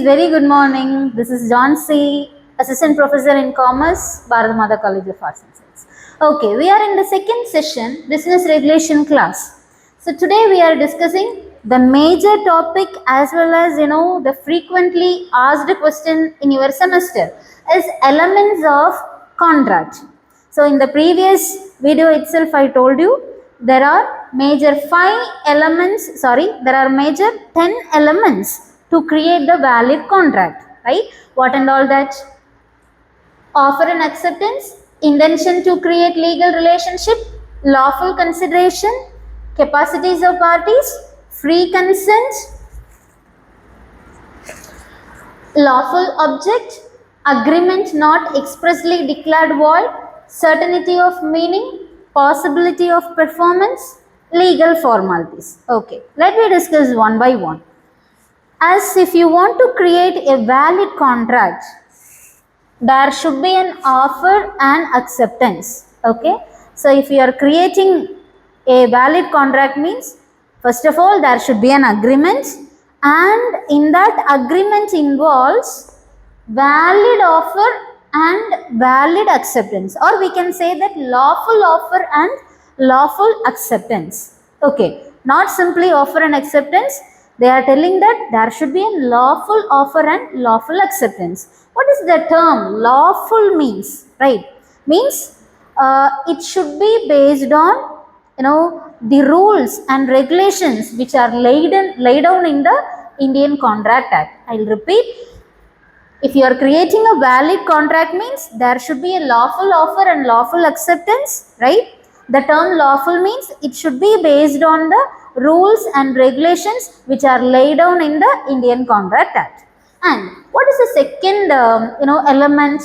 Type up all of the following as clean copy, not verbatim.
very good morning. This is John C., Assistant Professor in Commerce, Bharathamatha College of Arts and Science. Okay, we are in the second session, Business Regulation class. So today we are discussing the major topic as well as the frequently asked question in your semester is elements of contract. So in the previous video itself I told you there are major 10 elements to create the valid contract, right? What and all that? Offer and acceptance, intention to create legal relationship, lawful consideration, capacities of parties, free consent, lawful object, agreement not expressly declared void, certainty of meaning, possibility of performance, legal formalities. Okay, let me discuss one by one. As if you want to create a valid contract, there should be an offer and acceptance. Okay, so if you are creating a valid contract means, first of all, there should be an agreement, and in that agreement involves valid offer and valid acceptance, or we can say that lawful offer and lawful acceptance. Okay, not simply offer and acceptance. They are telling that there should be a lawful offer and lawful acceptance. What is the term lawful means, right? Means it should be based on the rules and regulations which are laid down in the Indian Contract Act. I will repeat. If you are creating a valid contract means there should be a lawful offer and lawful acceptance, right? The term lawful means it should be based on the rules and regulations which are laid down in the Indian Contract Act. And what is the second element?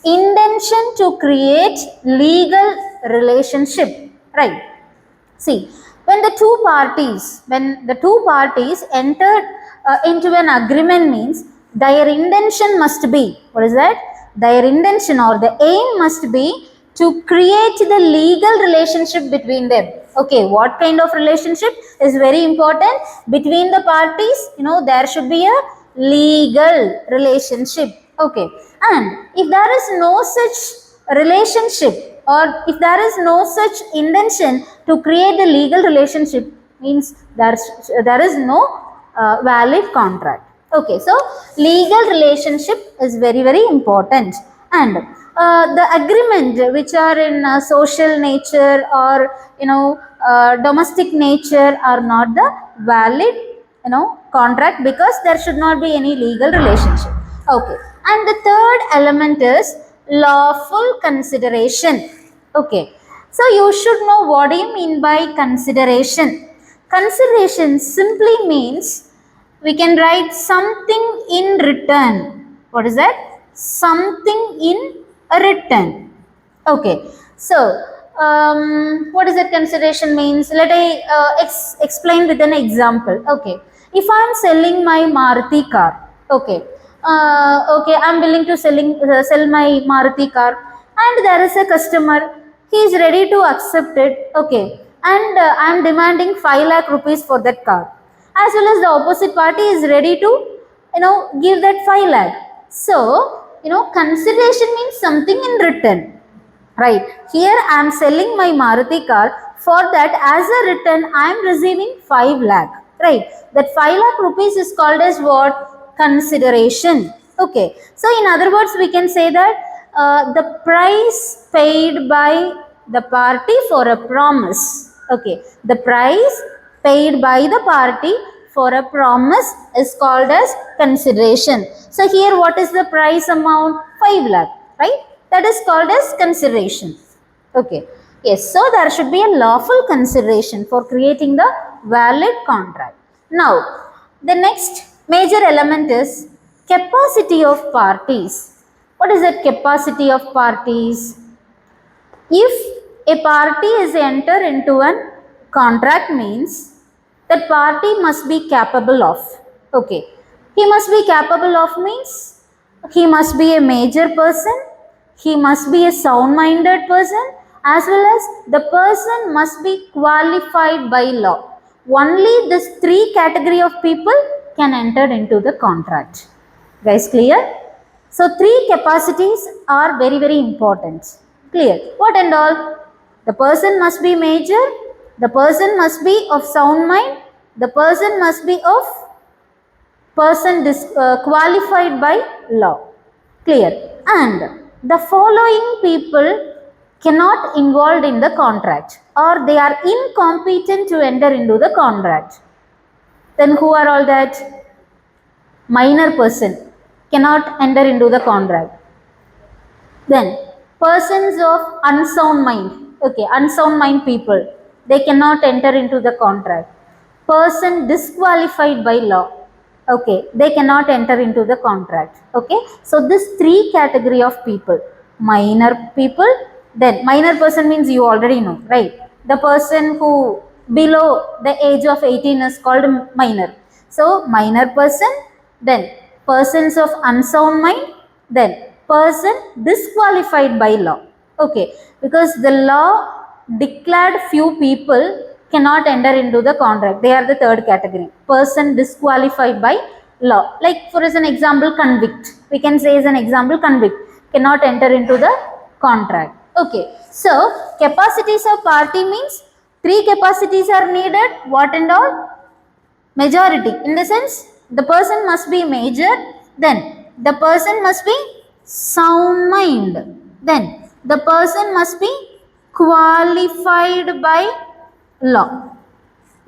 Intention to create legal relationship, right? See, when the two parties entered into an agreement means their intention must be, what is that? Their intention or the aim must be to create the legal relationship between them. Okay, what kind of relationship is very important? Between the parties, there should be a legal relationship. Okay, and if there is no such relationship or if there is no such intention to create a legal relationship means there is no valid contract. Okay, so legal relationship is very, very important, and the agreement which are in social nature or domestic nature are not the valid contract because there should not be any legal relationship. Okay, and the third element is lawful consideration. Okay, so you should know what do you mean by consideration. Consideration simply means we can write something in return. What is that? Something in return. Okay, so what is that consideration means? Let I explain with an example. Okay, if I am selling my Maruti car, okay, I am willing to sell my Maruti car, and there is a customer. He is ready to accept it. Okay, and I am demanding 5 lakh rupees for that car, as well as the opposite party is ready to give that 5 lakh. So consideration means something in return, right? Here I am selling my Maruti car, for that as a return I am receiving 5 lakh, right? That 5 lakh rupees is called as what? Consideration. Okay, so in other words we can say that the price paid by the party for a promise. Okay, the price paid by the party for a promise is called as consideration. So here what is the price amount? 5 lakh, right? That is called as consideration. Okay, yes, so there should be a lawful consideration for creating the valid contract. Now, the next major element is capacity of parties. What is that capacity of parties? If a party is entered into a contract means that party must be capable of. Okay, he must be capable of means he must be a major person, he must be a sound-minded person, as well as the person must be qualified by law. Only these 3 category of people can enter into the contract. Guys, clear? So 3 capacities are very, very important. Clear? What and all? The person must be major, the person must be of sound mind, the person must be of qualified by law. Clear? And the following people cannot involved in the contract, or they are incompetent to enter into the contract. Then who are all that? Minor person cannot enter into the contract. Then persons of unsound mind, okay, unsound mind people, they cannot enter into the contract. Person disqualified by law, okay, they cannot enter into the contract. Okay, so this 3 category of people: minor people, then minor person means you already know, right? The person who below the age of 18 is called minor. So minor person, then persons of unsound mind, then person disqualified by law. Okay, because the law declared few people cannot enter into the contract. They are the 3rd category. Person disqualified by law. Like for as an example, convict. We can say as an example, convict cannot enter into the contract. Okay, so capacities of party means 3 capacities are needed. What and all? Majority, in the sense the person must be major, then the person must be sound mind, then the person must be qualified by law.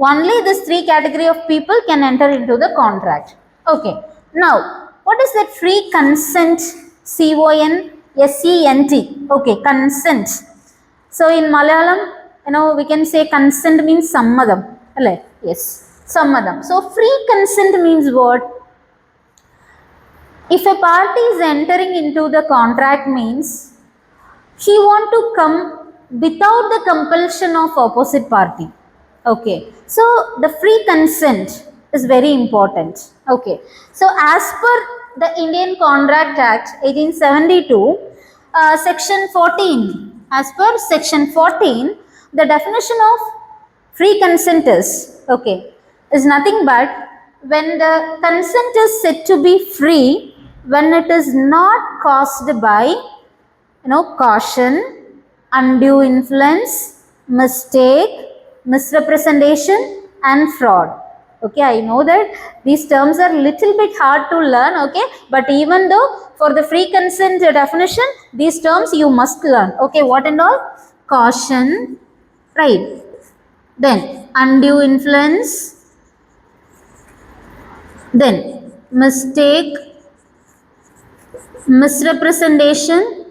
Only this 3 category of people can enter into the contract. Okay, now what is that free consent? CONSENT. Okay, consent. So in Malayalam, we can say consent means sammadam. Yes, sammadam. So free consent means what? If a party is entering into the contract means he want to come without the compulsion of opposite party. Okay, so the free consent is very important. Okay, so as per the Indian Contract Act 1872, section 14, as per section 14, the definition of free consent is nothing but when the consent is said to be free when it is not caused by caution, undue influence, mistake, misrepresentation and fraud. Okay, I know that these terms are little bit hard to learn, okay, but even though for the free consent definition, these terms you must learn. Okay, what and all? Caution, right? Then undue influence, then mistake, misrepresentation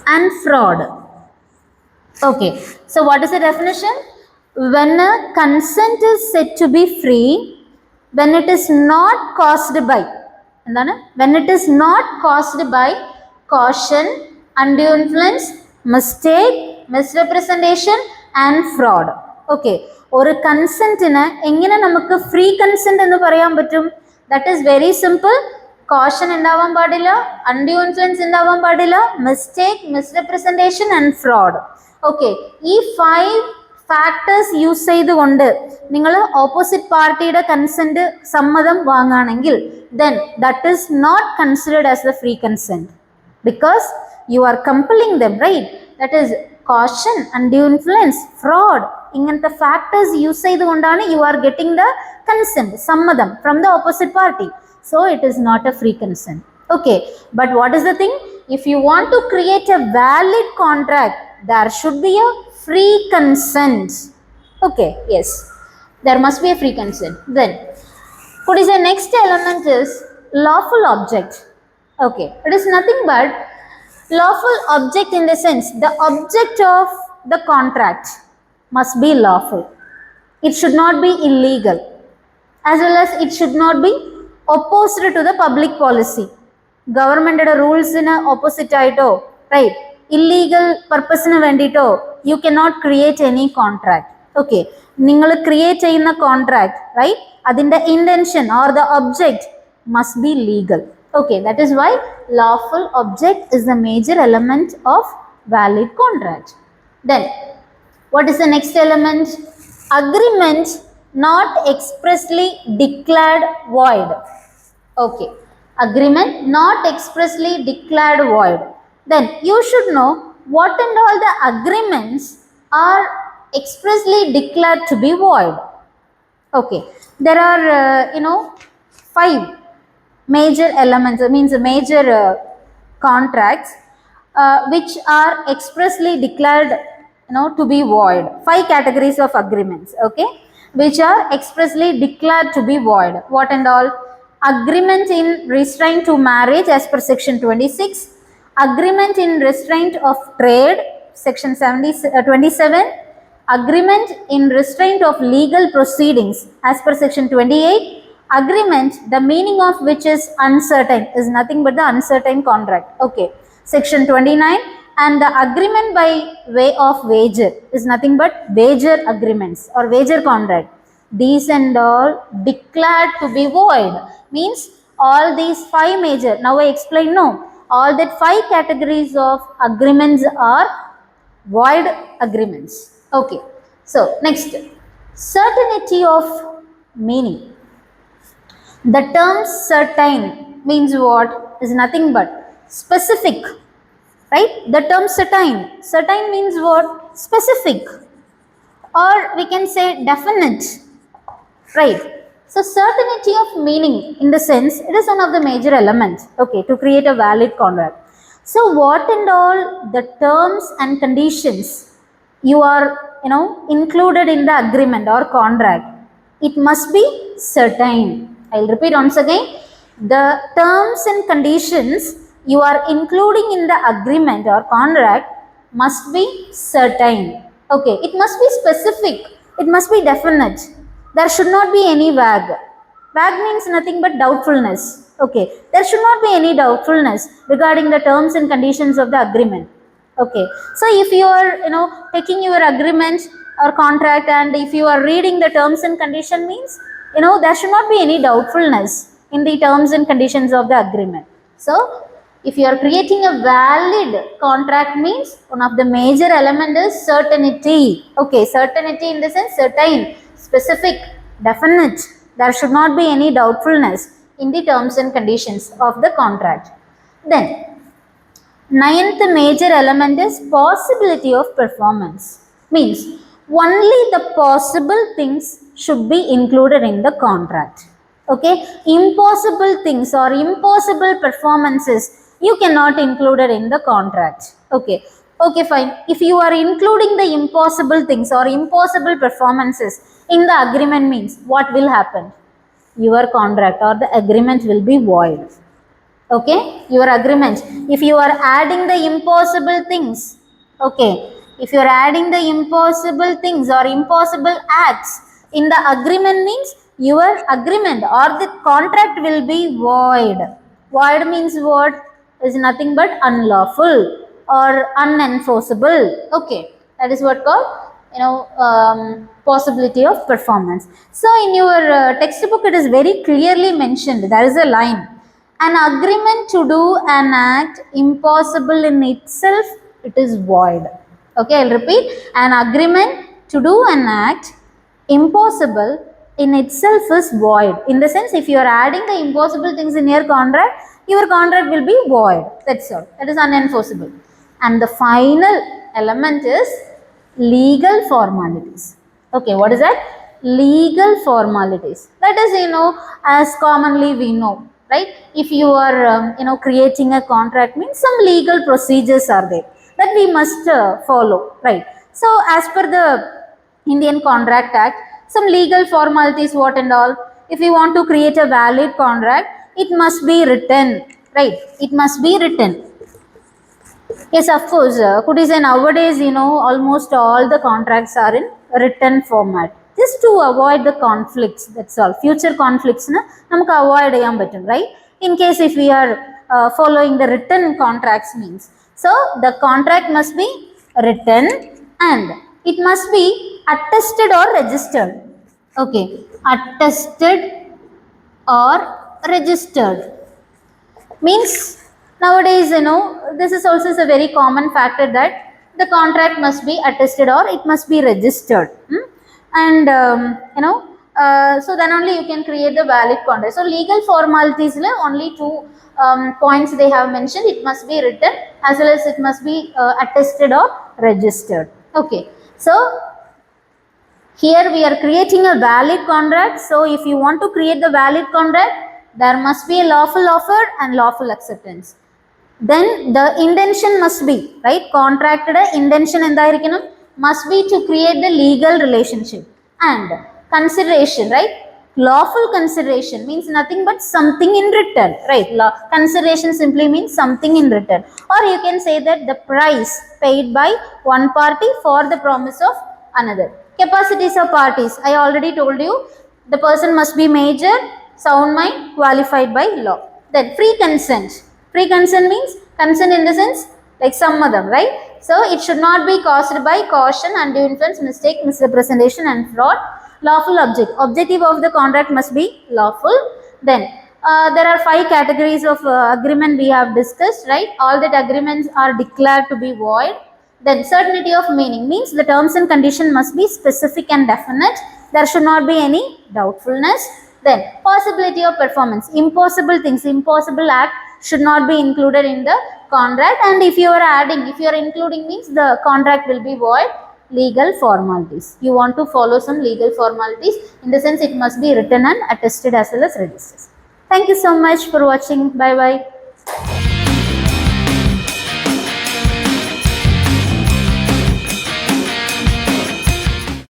and fraud. Okay, so what is the definition? When a consent is said to be free when it is not caused by, when it is not caused by caution, undue influence, mistake, misrepresentation and fraud. Okay, ഒരു കൺസെന്റിന് എങ്ങനെ നമുക്ക് free consent എന്ന് പറയാൻ പറ്റും? That is very simple. Caution ഉണ്ടാവാൻ പാടില്ല, undue influence ഉണ്ടാവാൻ പാടില്ല, mistake, misrepresentation and fraud. Okay, ഈ 5 ഫാക്ടേഴ്സ് യൂസ് ചെയ്തുകൊണ്ട് നിങ്ങൾ ഓപ്പോസിറ്റ് പാർട്ടിയുടെ കൺസെന്റ് സമ്മതം വാങ്ങുകയാണെങ്കിൽ then that is not considered as the free consent because you are compelling them, right? That is caution, undue influence, fraud, ingante factors use ചെയ്തുകൊണ്ടാണ് you are getting the consent, sammadam from the opposite party. So it is not a free consent. Okay, but what is the thing? If you want to create a valid contract, there should be a free consent. Okay, yes, there must be a free consent. Then what is the next element is lawful object. Okay, it is nothing but lawful object in the sense the object of the contract must be lawful. It should not be illegal, as well as it should not be opposed to the public policy. Government rules in opposite ആയിട്ടോ, right? Illegal purpose ന് വേണ്ടിട്ടോ you cannot create any contract. Okay, നിങ്ങൾ create ചെയ്യുന്ന contract, right? അതിന്റെ intention or the object must be legal. Okay, that is why lawful object is the major element of valid contract. Then what is the next element? Agreement not expressly declared void. Okay, agreement not expressly declared void. Then you should know what and all the agreements are expressly declared to be void. Okay, there are five major elements, means major contracts which are expressly declared to be void. Five categories of agreements, okay, which are expressly declared to be void. What and all? Agreement in restraint to marriage as per section 26, agreement in restraint of trade section 27, agreement in restraint of legal proceedings as per section 28, agreement the meaning of which is uncertain, is nothing but the uncertain contract, okay, section 29, and the agreement by way of wager is nothing but wager agreements or wager contract. These and all declared to be void, means all these five major, now I explain, no, all that five categories of agreements are void agreements. Okay, so next, certainty of meaning. The term certain means what? Is nothing but specific, right? The term certain means what? Specific, or we can say definite, right? So certainty of meaning, in the sense, it is one of the major elements, okay, to create a valid contract. So what and all the terms and conditions you are included in the agreement or contract, it must be certain. I'll repeat once again, the terms and conditions you are including in the agreement or contract must be certain, okay, it must be specific, it must be definite, there should not be any vague. Vague means nothing but doubtfulness, okay, there should not be any doubtfulness regarding the terms and conditions of the agreement. Okay, so if you are taking your agreement or contract, and if you are reading the terms and condition, means there should not be any doubtfulness in the terms and conditions of the agreement. So if you are creating a valid contract, means one of the major element is certainty. Okay, certainty in the sense certain, specific, definite, there should not be any doubtfulness in the terms and conditions of the contract. Then ninth major element is possibility of performance, means only the possible things should be included in the contract. Okay, impossible things or impossible performances you cannot include it in the contract. Okay, okay, fine. If you are including the impossible things or impossible performances in the agreement, means what will happen? Your contract or the agreement will be void. Okay, your agreement, if you are adding the impossible things, okay, if you are adding the impossible things or impossible acts in the agreement, means your agreement or the contract will be void. Void means what? Is nothing but unlawful or unenforceable. Okay, that is what called possibility of performance. So in your textbook it is very clearly mentioned, there is a line, an agreement to do an act impossible in itself, it is void. Okay, I'll repeat, an agreement to do an act impossible in itself is void. In the sense, if you are adding the impossible things in your contract will be void. That's all. That is unenforceable. And the final element is legal formalities. Okay, what is that? Legal formalities. That is, as commonly we know, right? If you are, creating a contract, means some legal procedures are there that we must follow, right? So, as per the Indian Contract Act, some legal formalities, what and all? If you want to create a valid contract, it must be written, right? It must be written. Yes, of course. Could you say nowadays, almost all the contracts are in written format, just to avoid the conflicts. That's all. Future conflicts, na, namukku avoid cheyyam pattum, right? In case if we are following the written contracts, means, so the contract must be written and it must be attested or registered. Okay, attested or registered means nowadays, this is also a very common factor that the contract must be attested or it must be registered. And So then only you can create the valid contract. So legal formalities only two points they have mentioned. It must be written as well as it must be attested or registered. Okay, so here we are creating a valid contract. So if you want to create the valid contract, there must be a lawful offer and lawful acceptance. Then the intention must be, right? Contracted intention must be to create the legal relationship. And consideration, right? Lawful consideration means nothing but something in return, right? Consideration simply means something in return. Or you can say that the price paid by one party for the promise of another. Capacities of parties, I already told you, the person must be major, sound mind, qualified by law. Then free consent. Free consent means consent in the sense like sammadam, right? So it should not be caused by caution, undue influence, mistake, misrepresentation and fraud. Lawful object. Objective of the contract must be lawful. Then there are 5 categories of agreement we have discussed, right? All that agreements are declared to be void. Then certainty of meaning means the terms and condition must be specific and definite. There should not be any doubtfulness. Then possibility of performance. Impossible things, impossible act should not be included in the contract. And if you are adding, if you are including means the contract will be void. Legal formalities. You want to follow some legal formalities. In the sense it must be written and attested as well as registered. Thank you so much for watching. Bye bye.